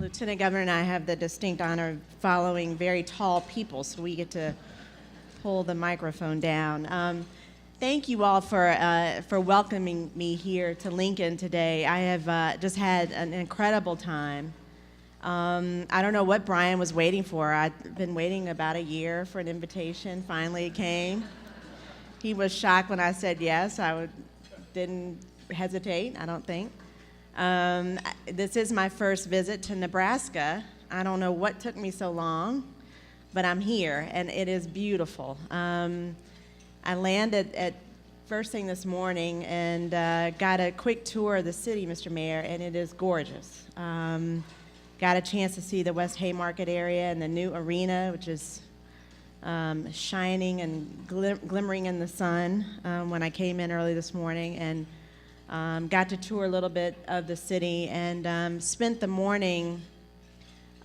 Lieutenant Governor and I have the distinct honor of following very tall people, so we get to pull the microphone down. Thank you all for welcoming me here to Lincoln today. I have just had an incredible time. I don't know what Brian was waiting for. I've been waiting about a year for an invitation. Finally, it came. He was shocked when I said yes. Didn't hesitate, I don't think. This is my first visit to Nebraska. I don't know what took me so long, but I'm here, and it is beautiful. I landed at first thing this morning and got a quick tour of the city, Mr. Mayor, and it is gorgeous. Got a chance to see the West Haymarket area and the new arena, which is shining and glimmering in the sun when I came in early this morning, and got to tour a little bit of the city, and spent the morning,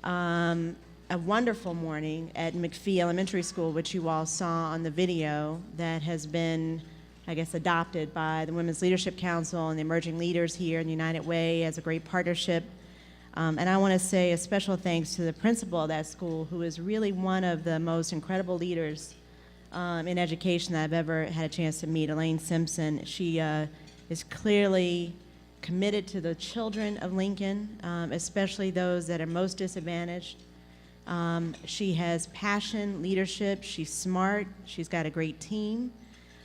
a wonderful morning at McPhee Elementary School, which you all saw on the video that has been, I guess, adopted by the Women's Leadership Council and the emerging leaders here in the United Way as a great partnership. And I want to say a special thanks to the principal of that school, who is really one of the most incredible leaders in education that I've ever had a chance to meet, Elaine Simpson. She is clearly committed to the children of Lincoln, especially those that are most disadvantaged. She has passion, leadership, she's smart, she's got a great team,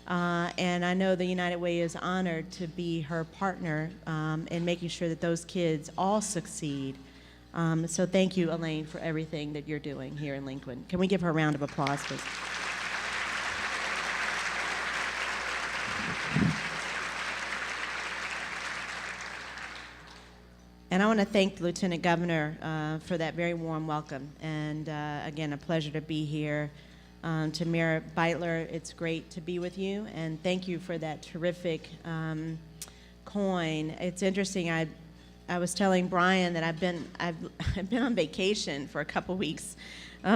and I know the United Way is honored to be her partner in making sure that those kids all succeed. So thank you, Elaine, for everything that you're doing here in Lincoln. Can we give her a round of applause, please? And I want to thank the Lieutenant Governor for that very warm welcome. And again, a pleasure to be here. To Mayor Beitler, it's great to be with you. And thank you for that terrific coin. It's interesting. I was telling Brian that I've been on vacation for a couple weeks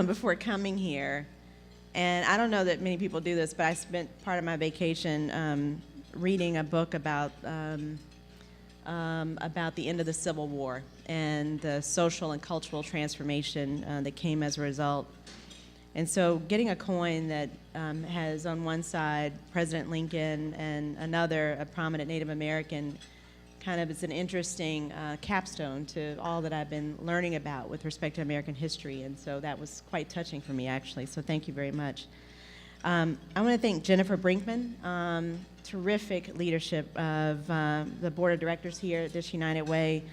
before coming here. And I don't know that many people do this, but I spent part of my vacation reading a book about the end of the Civil War and the social and cultural transformation that came as a result. And so getting a coin that has on one side President Lincoln and another a prominent Native American kind of is an interesting capstone to all that I've been learning about with respect to American history. And so that was quite touching for me, actually. So thank you very much. I want to thank Jennifer Brinkman, terrific leadership of the board of directors here at this United Way.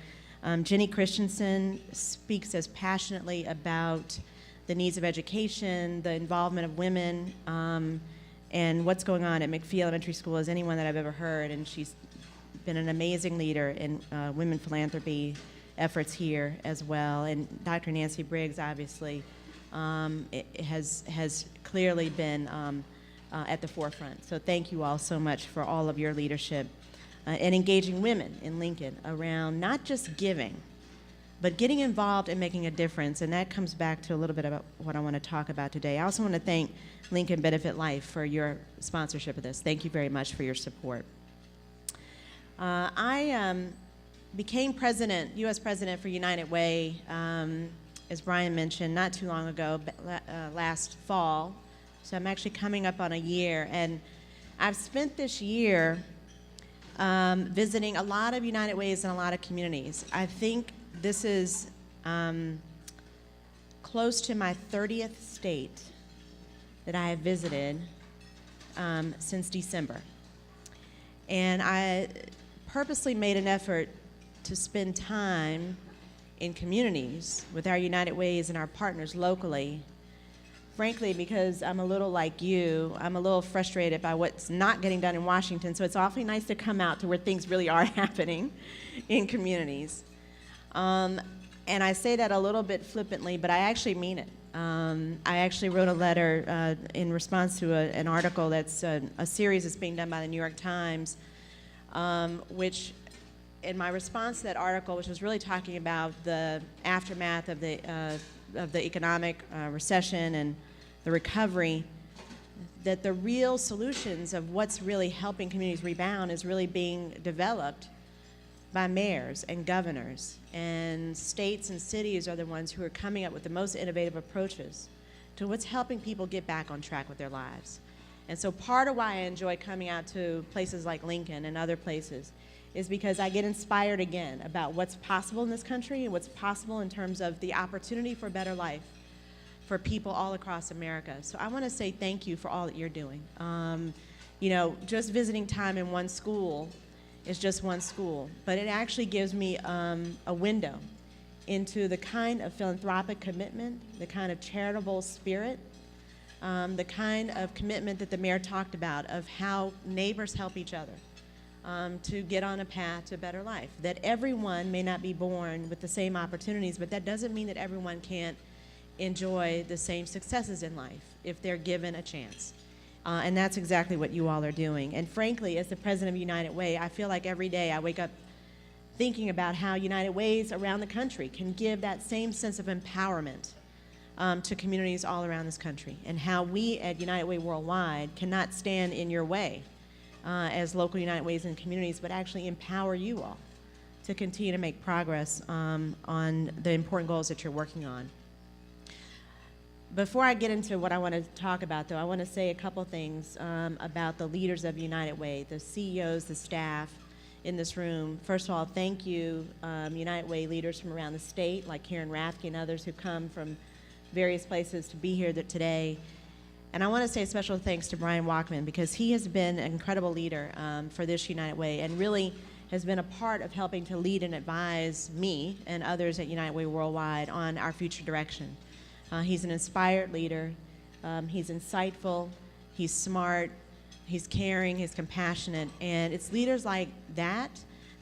Jenny Christensen speaks as passionately about the needs of education, the involvement of women, and what's going on at McPhee Elementary School as anyone that I've ever heard, and she's been an amazing leader in women philanthropy efforts here as well. And Dr. Nancy Briggs, obviously, has clearly been at the forefront. So thank you all so much for all of your leadership and engaging women in Lincoln around not just giving, but getting involved and making a difference. And that comes back to a little bit about what I want to talk about today. I also want to thank Lincoln Benefit Life for your sponsorship of this. Thank you very much for your support. I became president, U.S. president for United Way, as Brian mentioned, not too long ago, last fall. So I'm actually coming up on a year. And I've spent this year visiting a lot of United Ways in a lot of communities. I think this is close to my 30th state that I have visited since December. And I purposely made an effort to spend time in communities with our United Ways and our partners locally, frankly, because I'm a little like you. I'm a little frustrated by what's not getting done in Washington, so it's awfully nice to come out to where things really are happening in communities. And I say that a little bit flippantly, but I actually mean it. I actually wrote a letter in response to an article that's a series that's being done by the New York Times, which in my response to that article, which was really talking about the aftermath of the economic recession and the recovery, that the real solutions of what's really helping communities rebound is really being developed by mayors and governors, and states and cities are the ones who are coming up with the most innovative approaches to what's helping people get back on track with their lives. And so part of why I enjoy coming out to places like Lincoln and other places is because I get inspired again about what's possible in this country and what's possible in terms of the opportunity for a better life for people all across America. So I want to say thank you for all that you're doing. You know, just visiting time in one school is just one school, but it actually gives me a window into the kind of philanthropic commitment, the kind of charitable spirit, the kind of commitment that the mayor talked about of how neighbors help each other to get on a path to a better life. That everyone may not be born with the same opportunities, but that doesn't mean that everyone can't enjoy the same successes in life if they're given a chance. And that's exactly what you all are doing. And frankly, as the president of United Way, I feel like every day I wake up thinking about how United Ways around the country can give that same sense of empowerment to communities all around this country, and how we at United Way Worldwide cannot stand in your way as local United Ways and communities, but actually empower you all to continue to make progress on the important goals that you're working on. Before I get into what I want to talk about, though, I want to say a couple things about the leaders of United Way, the CEOs, the staff in this room. First of all, thank you, United Way leaders from around the state, like Karen Rathke and others who come from various places to be here today. And I want to say a special thanks to Brian Walkman, because he has been an incredible leader for this United Way, and really has been a part of helping to lead and advise me and others at United Way Worldwide on our future direction. He's an inspired leader. He's insightful. He's smart. He's caring. He's compassionate. And it's leaders like that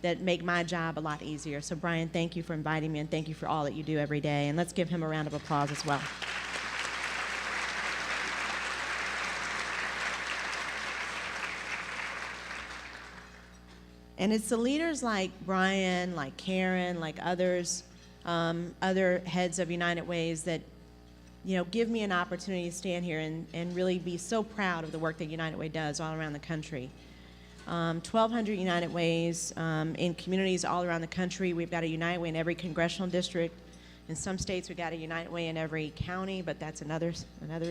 that make my job a lot easier. So Brian, thank you for inviting me, and thank you for all that you do every day. And let's give him a round of applause as well. And it's the leaders like Brian, like Karen, like others, other heads of United Ways that give me an opportunity to stand here and really be so proud of the work that United Way does all around the country. 1,200 United Ways in communities all around the country. We've got a United Way in every congressional district. In some states, we've got a United Way in every county, but that's another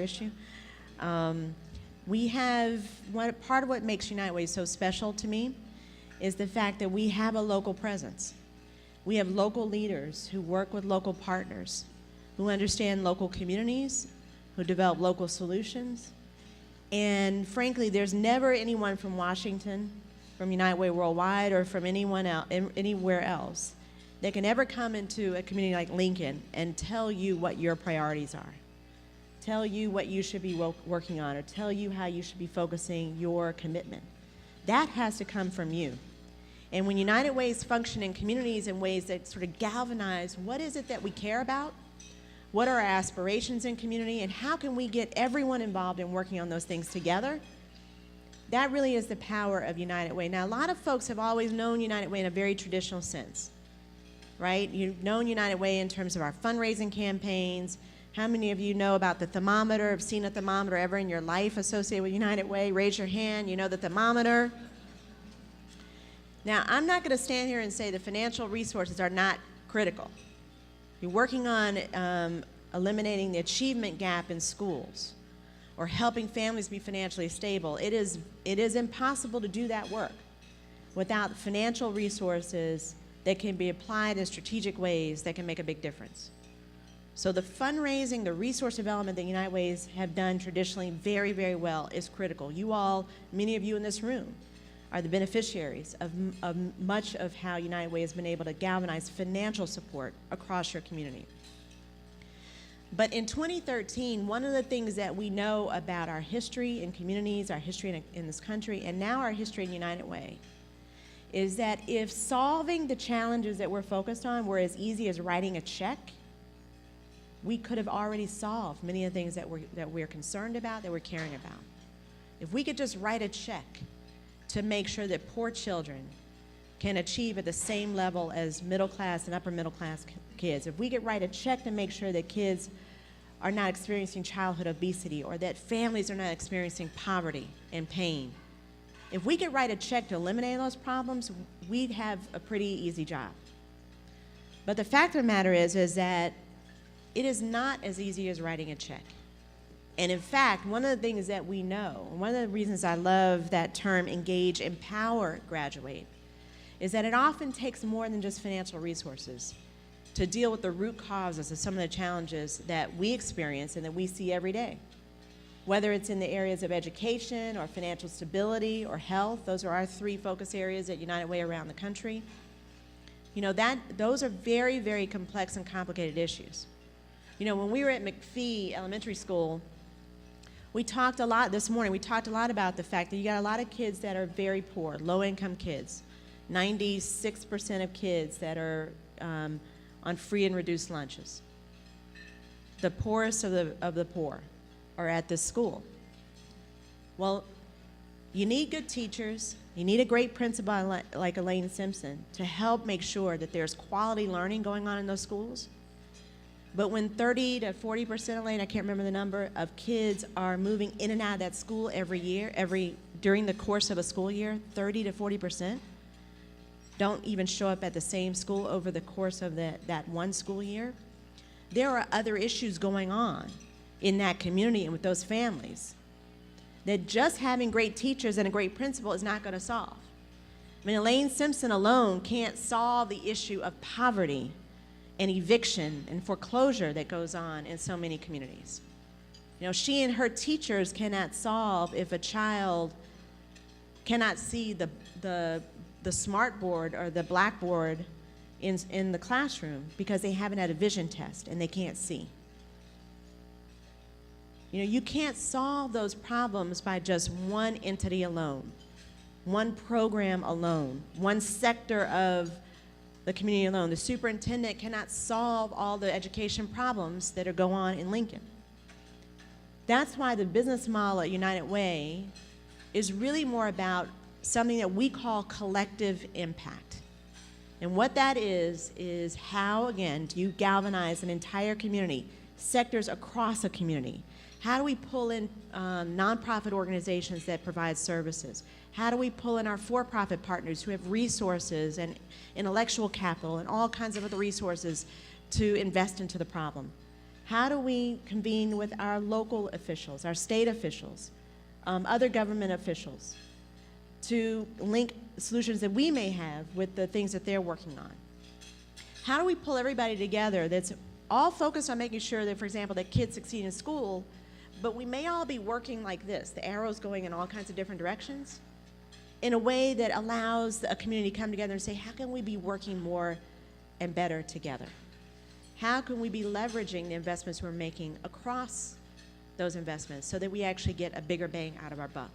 issue. We have, part of what makes United Way so special to me is the fact that we have a local presence. We have local leaders who work with local partners, who understand local communities, who develop local solutions. And frankly, there's never anyone from Washington, from United Way Worldwide, or from anyone else, anywhere else that can ever come into a community like Lincoln and tell you what your priorities are, tell you what you should be working on, or tell you how you should be focusing your commitment. That has to come from you. And when United Ways function in communities in ways that sort of galvanize what is it that we care about, what are our aspirations in community, and how can we get everyone involved in working on those things together, that really is the power of United Way. Now, a lot of folks have always known United Way in a very traditional sense, right? You've known United Way in terms of our fundraising campaigns. How many of you know about the thermometer, have seen a thermometer ever in your life associated with United Way? Raise your hand, you know the thermometer. Now, I'm not going to stand here and say the financial resources are not critical. You're working on eliminating the achievement gap in schools or helping families be financially stable. It is impossible to do that work without financial resources that can be applied in strategic ways that can make a big difference. So the fundraising, the resource development that United Ways have done traditionally very, very well is critical. You all, many of you in this room, are the beneficiaries of much of how United Way has been able to galvanize financial support across your community. But in 2013, one of the things that we know about our history in communities, our history in this country, and now our history in United Way, is that if solving the challenges that we're focused on were as easy as writing a check, we could have already solved many of the things that we're concerned about, that we're caring about. If we could just write a check to make sure that poor children can achieve at the same level as middle class and upper middle class kids, if we could write a check to make sure that kids are not experiencing childhood obesity, or that families are not experiencing poverty and pain, If we could write a check to eliminate those problems, we'd have a pretty easy job. But the fact of the matter is that it is not as easy as writing a check. And in fact, one of the things that we know, one of the reasons I love that term engage, empower, graduate, is that it often takes more than just financial resources to deal with the root causes of some of the challenges that we experience and that we see every day. Whether it's in the areas of education or financial stability or health, those are our 3 focus areas at United Way around the country. You know, those are very, very complex and complicated issues. You know, when we were at McPhee Elementary School, we talked a lot this morning, we talked a lot about the fact that you got a lot of kids that are very poor, low-income kids. 96% of kids that are on free and reduced lunches. The poorest of the poor are at this school. Well, you need good teachers, you need a great principal like Elaine Simpson to help make sure that there's quality learning going on in those schools. But when 30 to 40%, Elaine, I can't remember the number, of kids are moving in and out of that school every year, during the course of a school year, 30 to 40% don't even show up at the same school over the course of that one school year, there are other issues going on in that community and with those families that just having great teachers and a great principal is not going to solve. I mean, Elaine Simpson alone can't solve the issue of poverty and eviction and foreclosure that goes on in so many communities. You know, she and her teachers cannot solve if a child cannot see the smart board or the blackboard in the classroom because they haven't had a vision test and they can't see. You know, you can't solve those problems by just one entity alone, one program alone, one sector of the community alone. The superintendent cannot solve all the education problems that are going on in Lincoln. That's why the business model at United Way is really more about something that we call collective impact. And what that is how, again, do you galvanize an entire community, sectors across a community? How do we pull in nonprofit organizations that provide services? How do we pull in our for-profit partners who have resources and intellectual capital and all kinds of other resources to invest into the problem? How do we convene with our local officials, our state officials, other government officials to link solutions that we may have with the things that they're working on? How do we pull everybody together that's all focused on making sure that, for example, that kids succeed in school, but we may all be working like this, the arrows going in all kinds of different directions, in a way that allows a community to come together and say, how can we be working more and better together? How can we be leveraging the investments we're making across those investments so that we actually get a bigger bang out of our buck,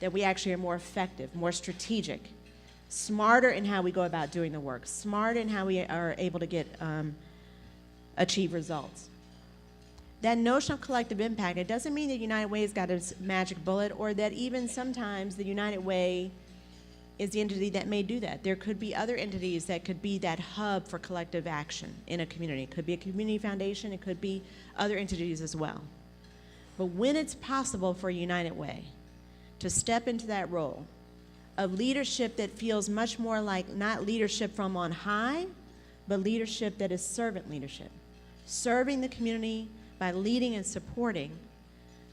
that we actually are more effective, more strategic, smarter in how we go about doing the work, smarter in how we are able to get achieve results. That notion of collective impact, it doesn't mean that United Way has got a magic bullet or that even sometimes the United Way is the entity that may do that. There could be other entities that could be that hub for collective action in a community. It could be a community foundation, it could be other entities as well. But when it's possible for United Way to step into that role of leadership that feels much more like not leadership from on high, but leadership that is servant leadership, serving the community by leading and supporting,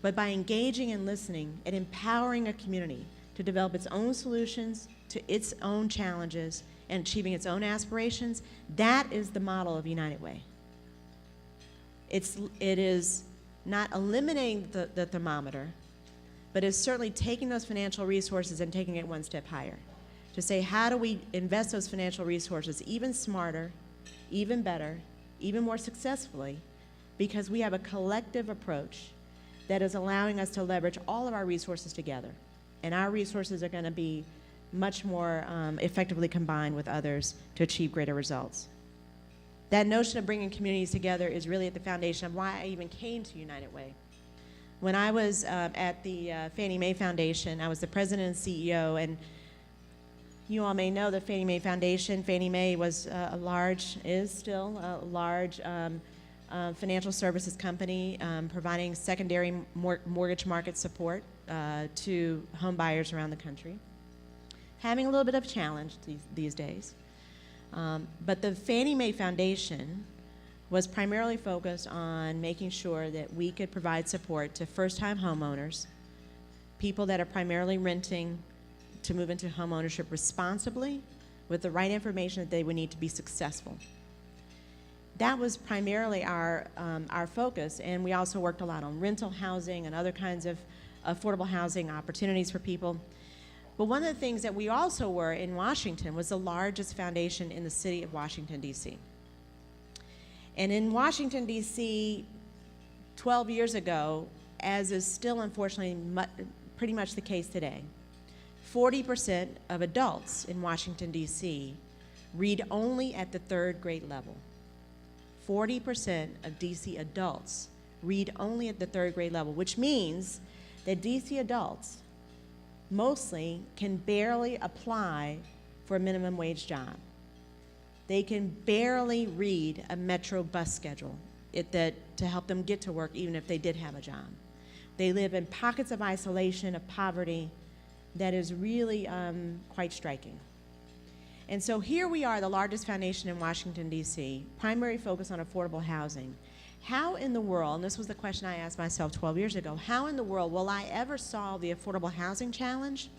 but by engaging and listening and empowering a community to develop its own solutions to its own challenges and achieving its own aspirations, that is the model of United Way. It is not eliminating the thermometer, but it's certainly taking those financial resources and taking it one step higher to say, how do we invest those financial resources even smarter, even better, even more successfully, because we have a collective approach that is allowing us to leverage all of our resources together. And our resources are going to be much more effectively combined with others to achieve greater results. That notion of bringing communities together is really at the foundation of why I even came to United Way. When I was at the Fannie Mae Foundation, I was the president and CEO, and you all may know the Fannie Mae Foundation. Fannie Mae was is still a large financial services company providing secondary mortgage market support to home buyers around the country. Having a little bit of a challenge these days. But the Fannie Mae Foundation was primarily focused on making sure that we could provide support to first-time homeowners, people that are primarily renting, to move into home ownership responsibly with the right information that they would need to be successful. That was primarily our focus, and we also worked a lot on rental housing and other kinds of affordable housing opportunities for people. But one of the things that we also were in Washington was the largest foundation in the city of Washington, D.C. And in Washington, D.C., 12 years ago, as is still unfortunately pretty much the case today, 40% of adults in Washington, D.C. read only at the 3rd grade level. 40% of D.C. adults read only at the 3rd grade level, which means that D.C. adults mostly can barely apply for a minimum wage job. They can barely read a Metro bus schedule to help them get to work even if they did have a job. They live in pockets of isolation, of poverty, that is really quite striking. And so here we are, the largest foundation in Washington, D.C., primary focus on affordable housing. How in the world, and this was the question I asked myself 12 years ago, how in the world will I ever solve the affordable housing challenge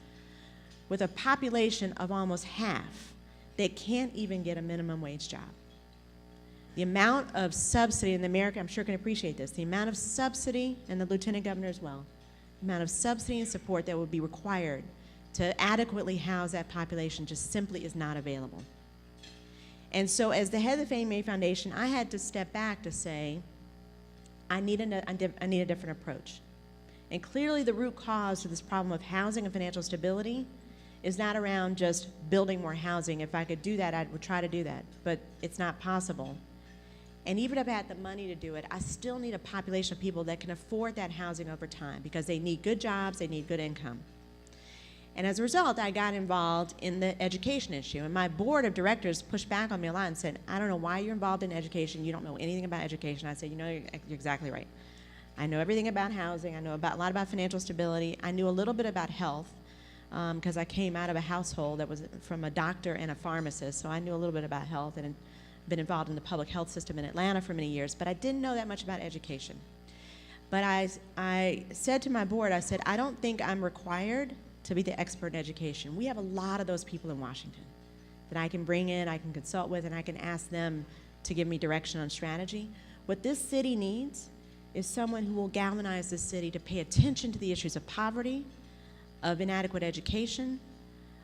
with a population of almost half that can't even get a minimum wage job? The amount of subsidy, and the American, I'm sure can appreciate this, the amount of subsidy, and the Lieutenant Governor as well, the amount of subsidy and support that would be required to adequately house that population just simply is not available. And so as the head of the Fannie Mae Foundation, I had to step back to say, I need a different approach. And clearly the root cause to this problem of housing and financial stability is not around just building more housing. If I could do that, I would try to do that, but it's not possible. And even if I had the money to do it, I still need a population of people that can afford that housing over time because they need good jobs, they need good income. And as a result, I got involved in the education issue. And my board of directors pushed back on me a lot and said, I don't know why you're involved in education. You don't know anything about education. I said, you know, you're exactly right. I know everything about housing. I know a lot about financial stability. I knew a little bit about health because I came out of a household that was from a doctor and a pharmacist. So I knew a little bit about health and been involved in the public health system in Atlanta for many years. But I didn't know that much about education. But I said to my board, I said, I don't think I'm required to be the expert in education. We have a lot of those people in Washington that I can bring in, I can consult with, and I can ask them to give me direction on strategy. What this city needs is someone who will galvanize this city to pay attention to the issues of poverty, of inadequate education,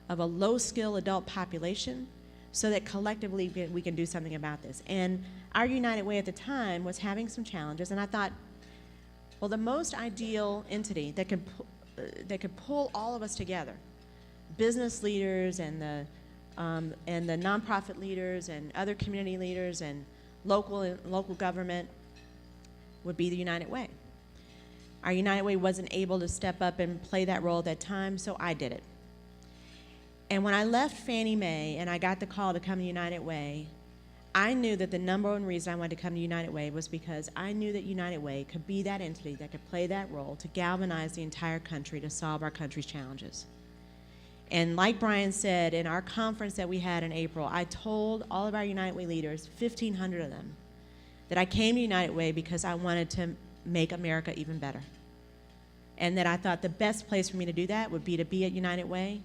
of a low-skill adult population, so that collectively we can do something about this. And our United Way at the time was having some challenges, and I thought, well, the most ideal entity that could pull all of us together, business leaders and the nonprofit leaders and other community leaders and local government, would be the United Way. Our United Way wasn't able to step up and play that role at that time, so I did it. And when I left Fannie Mae and I got the call to come to United Way, I knew that the number one reason I wanted to come to United Way was because I knew that United Way could be that entity that could play that role to galvanize the entire country to solve our country's challenges. And like Brian said, in our conference that we had in April, I told all of our United Way leaders, 1,500 of them, that I came to United Way because I wanted to make America even better. And that I thought the best place for me to do that would be to be at United Way,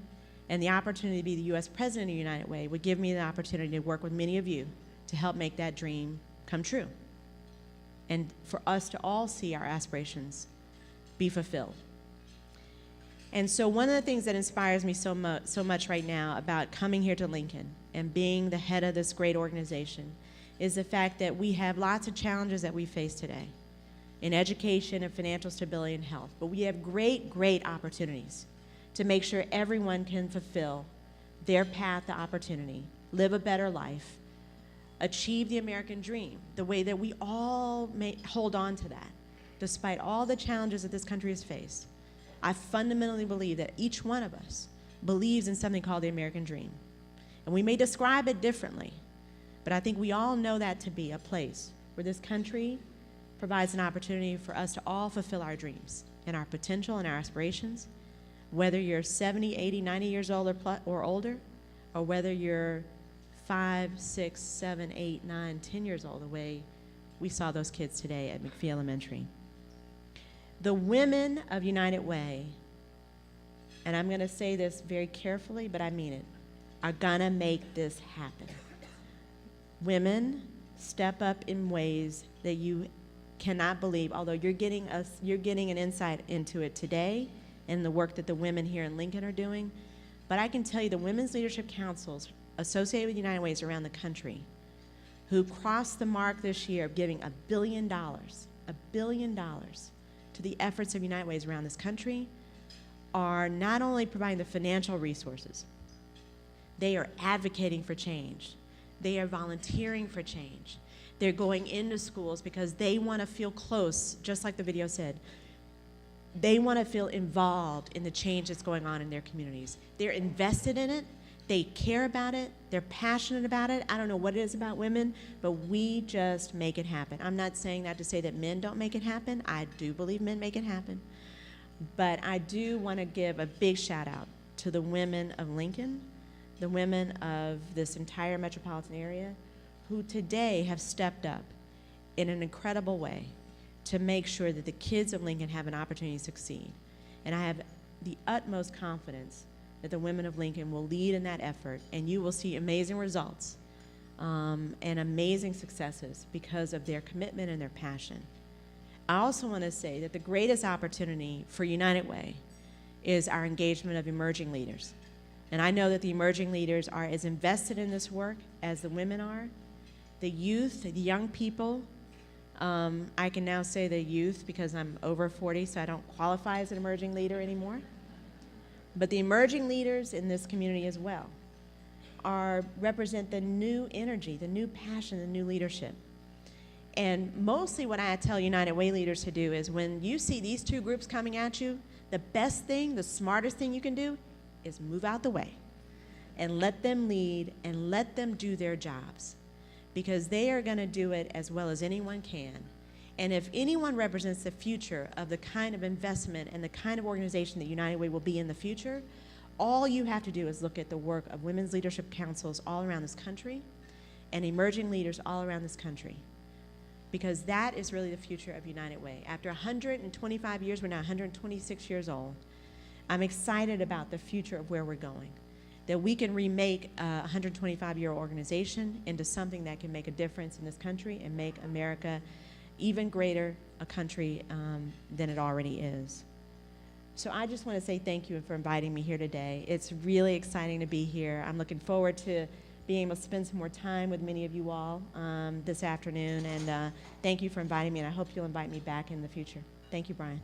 and the opportunity to be the U.S. President of United Way would give me the opportunity to work with many of you to help make that dream come true, and for us to all see our aspirations be fulfilled. And so one of the things that inspires me so much right now about coming here to Lincoln and being the head of this great organization is the fact that we have lots of challenges that we face today in education and financial stability and health, but we have great opportunities to make sure everyone can fulfill their path to opportunity, live a better life, achieve the American dream, the way that we all may hold on to that, despite all the challenges that this country has faced. I fundamentally believe that each one of us believes in something called the American dream. And we may describe it differently, but I think we all know that to be a place where this country provides an opportunity for us to all fulfill our dreams and our potential and our aspirations, whether you're 70, 80, 90 years old or older, or whether you're 5, 6, 7, 8, 9, 10 years old, the way we saw those kids today at McPhee Elementary. The women of United Way, and I'm going to say this very carefully, but I mean it, are going to make this happen. Women step up in ways that you cannot believe, although you're getting an insight into it today and the work that the women here in Lincoln are doing. But I can tell you the Women's Leadership Councils associated with United Ways around the country who crossed the mark this year of giving $1 billion to the efforts of United Ways around this country are not only providing the financial resources, they are advocating for change. They are volunteering for change. They're going into schools because they want to feel close, just like the video said. They want to feel involved in the change that's going on in their communities. They're invested in it. They care about it. They're passionate about it. I don't know what it is about women, but we just make it happen. I'm not saying that to say that men don't make it happen. I do believe men make it happen. But I do want to give a big shout out to the women of Lincoln, the women of this entire metropolitan area, who today have stepped up in an incredible way to make sure that the kids of Lincoln have an opportunity to succeed. And I have the utmost confidence that the women of Lincoln will lead in that effort, and you will see amazing results and amazing successes because of their commitment and their passion. I also want to say that the greatest opportunity for United Way is our engagement of emerging leaders. And I know that the emerging leaders are as invested in this work as the women are. The youth, the young people, I can now say the youth because I'm over 40, so I don't qualify as an emerging leader anymore. But the emerging leaders in this community as well represent the new energy, the new passion, the new leadership. And mostly what I tell United Way leaders to do is when you see these two groups coming at you, the best thing, the smartest thing you can do is move out the way and let them lead and let them do their jobs, because they are going to do it as well as anyone can. And if anyone represents the future of the kind of investment and the kind of organization that United Way will be in the future, all you have to do is look at the work of women's leadership councils all around this country and emerging leaders all around this country, because that is really the future of United Way. After 125 years, we're now 126 years old, I'm excited about the future of where we're going, that we can remake a 125-year-old organization into something that can make a difference in this country and make America even greater a country than it already is. So I just want to say thank you for inviting me here today. It's really exciting to be here. I'm looking forward to being able to spend some more time with many of you all this afternoon, and thank you for inviting me, and I hope you'll invite me back in the future. Thank you, Brian.